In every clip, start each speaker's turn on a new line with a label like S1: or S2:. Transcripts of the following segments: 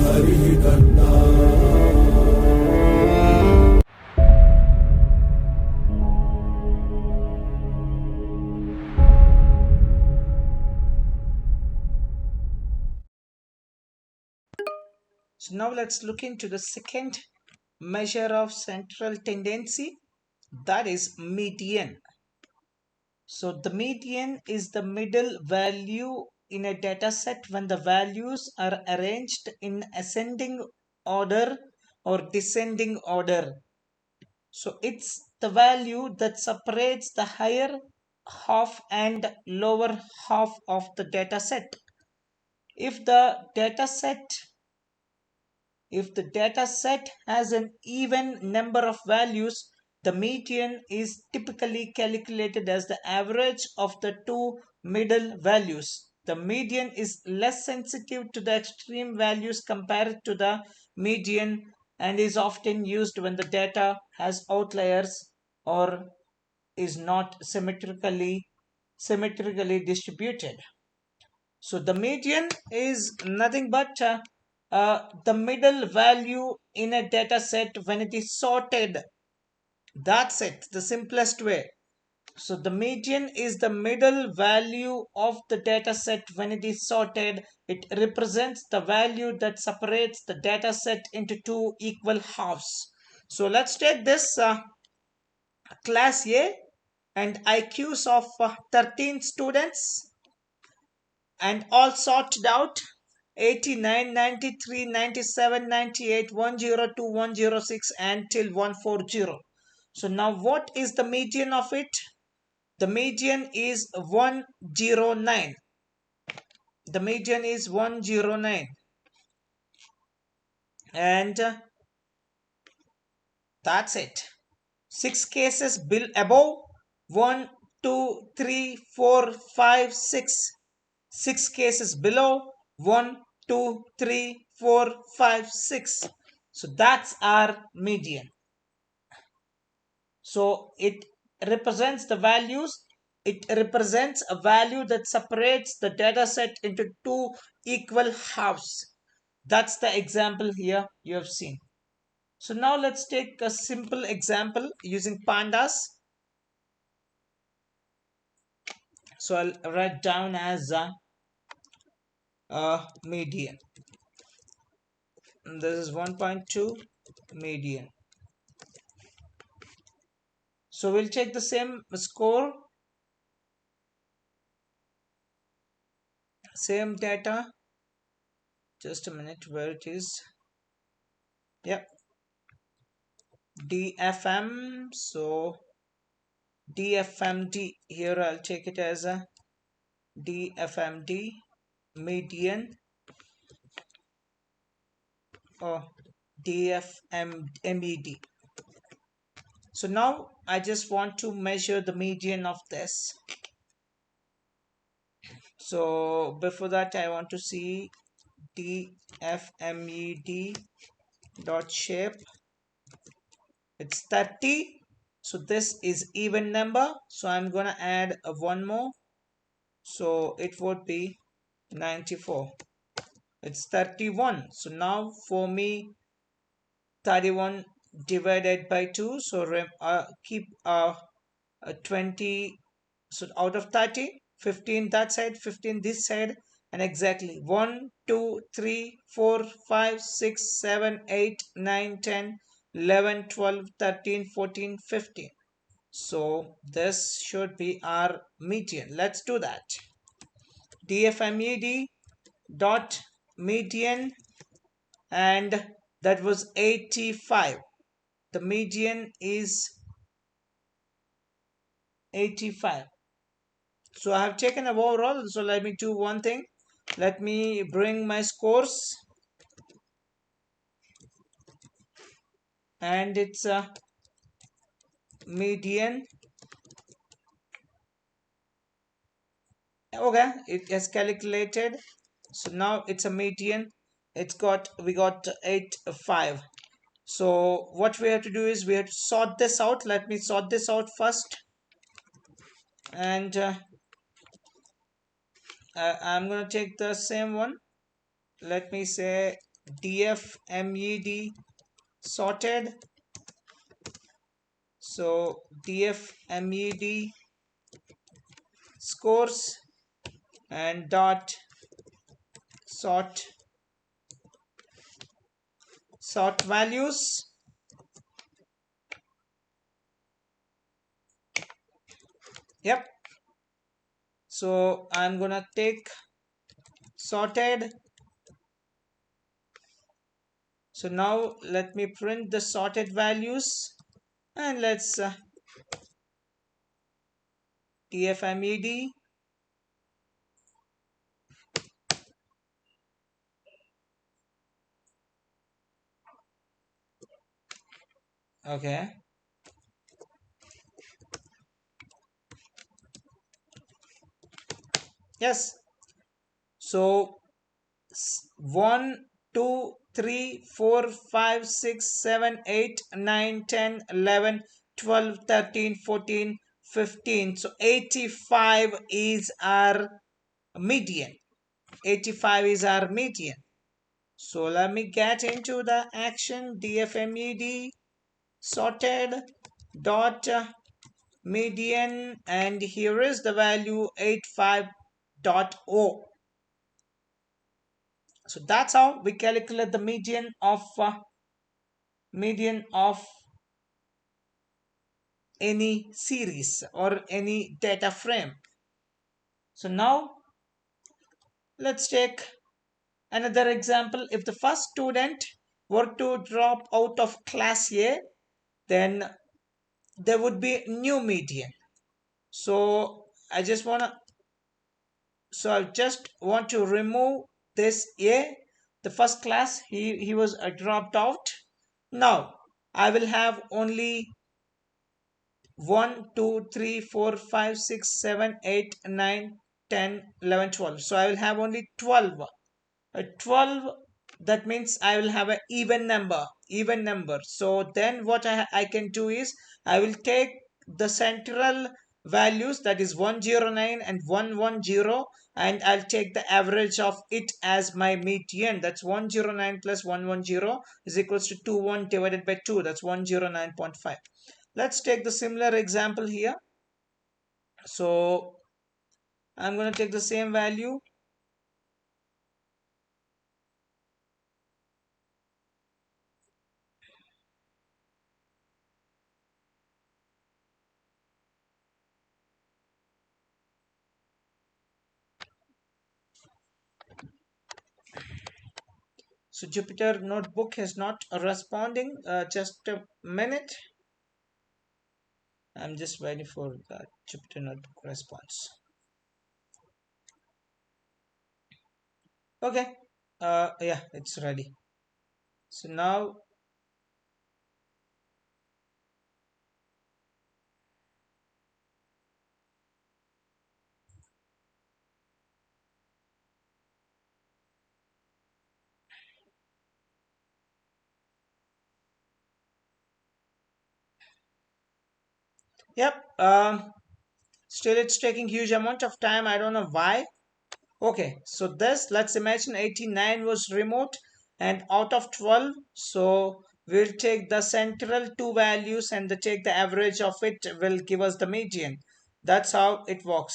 S1: हरि करता।
S2: So now let's look into the second measure of central tendency, that is median. So the median is the middle value in a data set when the values are arranged in ascending order or descending order. So it's the value that separates the higher half and lower half of the data set. If the data set If the data set has an even number of values, the median is typically calculated as the average of the two middle values. The median is less sensitive to the extreme values compared to the median and is often used when the data has outliers or is not symmetrically distributed. So the median is nothing but the middle value in a data set when it is sorted. That's it, the simplest way. So the median is the middle value of the data set when it is sorted. It represents the value that separates the data set into two equal halves. So let's take this class A and IQs of 13 students and all sorted out: 89, 93, 97, 98, 102, 106 and till 140. So now what is the median of it? The median is 109. The median is 109. And that's it. 6 cases bill above: 1, 2, 3, 4, 5, 6. 6 cases below: 1, 2, 3, 4, 5, 6. So that's our median. So it represents the values. It represents a value that separates the data set into two equal halves. That's the example here you have seen. So now let's take a simple example using pandas. So I'll write down as a median. And this is 1.2 median. So we'll take the same score, same data. Just a minute, where it is. Yep, DFM. So DFMD, here I'll take it as a DFMD median or DFMED. So now I just want to measure the median of this. So before that I want to see DFMED dot shape. It's 30. So this is even number. So I'm gonna add one more. So it would be 94. It's 31. So now for me 31 divided by 2. So keep 20. So out of 30, 15 that side, 15 this side, and exactly 1, 2, 3, 4, 5, 6, 7, 8, 9, 10, 11, 12, 13, 14, 15. So this should be our median. Let's do that. DFMED dot median, and that was 85. The median is 85. So I have taken a overall. So let me do one thing. Let me bring my scores, and it's a median. Okay, it has calculated. So now it's a median. We got 85. So what we have to do is we have to sort this out. Let me sort this out first, and I'm gonna take the same one. Let me say DFMED sorted. So DFMED scores and dot sort values. Yep. So I'm gonna take sorted. So now let me print the sorted values and let's TFMED. Okay. Yes. So 1, 2, 3, 4, 5, 6, 7, 8, 9, 10, 11, 12, 13, 14, 15. So 85 is our median. 85 is our median. So let me get into the action. DFMED sorted dot median, and here is the value 85.0. So that's how we calculate the median of any series or any data frame. So now let's take another example. If the first student were to drop out of class A, then there would be new median. So I just want to remove this A. The first class he was dropped out. Now I will have only 1, 2, 3, 4, 5, 6, 7, 8, 9, 10, 11, 12. So I will have only 12. 12, that means I will have an even number. So then what I can do is I will take the central values, that is 109 and 110, and I'll take the average of it as my median. That's 109 plus 110 is equals to 21 divided by 2. That's 109.5. Let's take the similar example here. So I'm going to take the same value. So Jupyter Notebook is not responding. Just a minute. I'm just waiting for the Jupyter Notebook response. Okay. Yeah, it's ready. So now, yep. Still, it's taking huge amount of time. I don't know why. Okay, so this, let's imagine 89 was remote and out of 12. So we'll take the central two values and take the average of it will give us the median. That's how it works.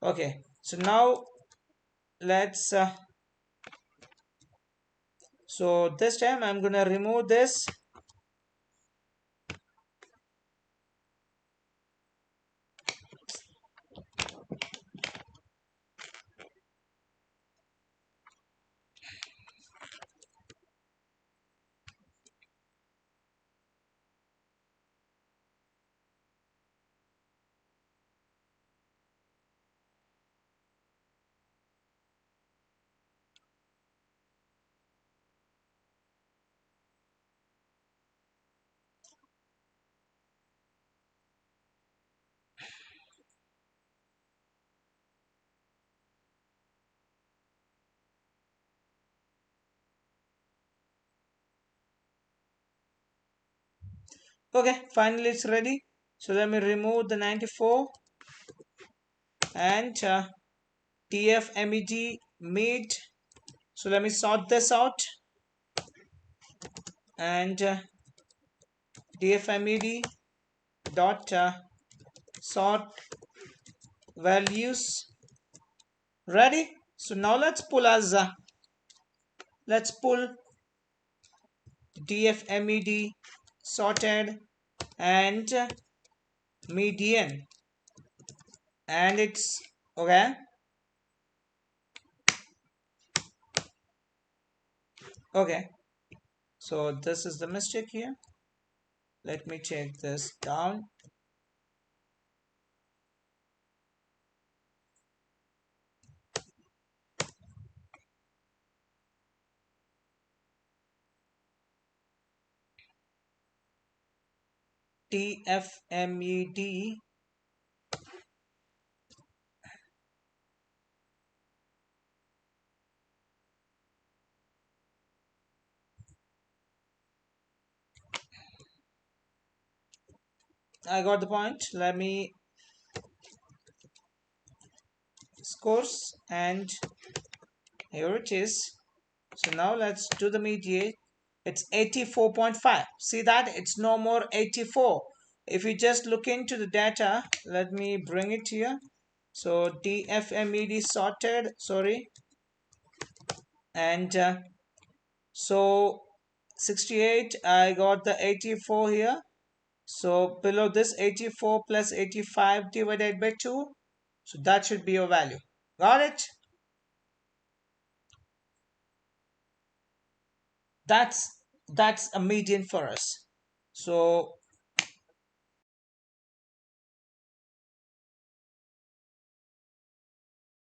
S2: Okay, so now let's so this time I'm gonna remove this. Okay, finally it's ready. So let me remove the 94 and TFMEG made. So let me sort this out. and dfmed dot sort values. Ready? So now let's pull dfmed sorted and median, and it's okay. Okay, so this is the mistake here. Let me check this down. dfmed, I got the point. Let me scores, and here it is. So now let's do the mediate. It's 84.5. See that? It's no more 84. If you just look into the data, let me bring it here. So dfmed sorted, sorry, and so 68, I got the 84 here. So below this 84 plus 85 divided by 2. So that should be your value. Got it? That's that's a median for us. So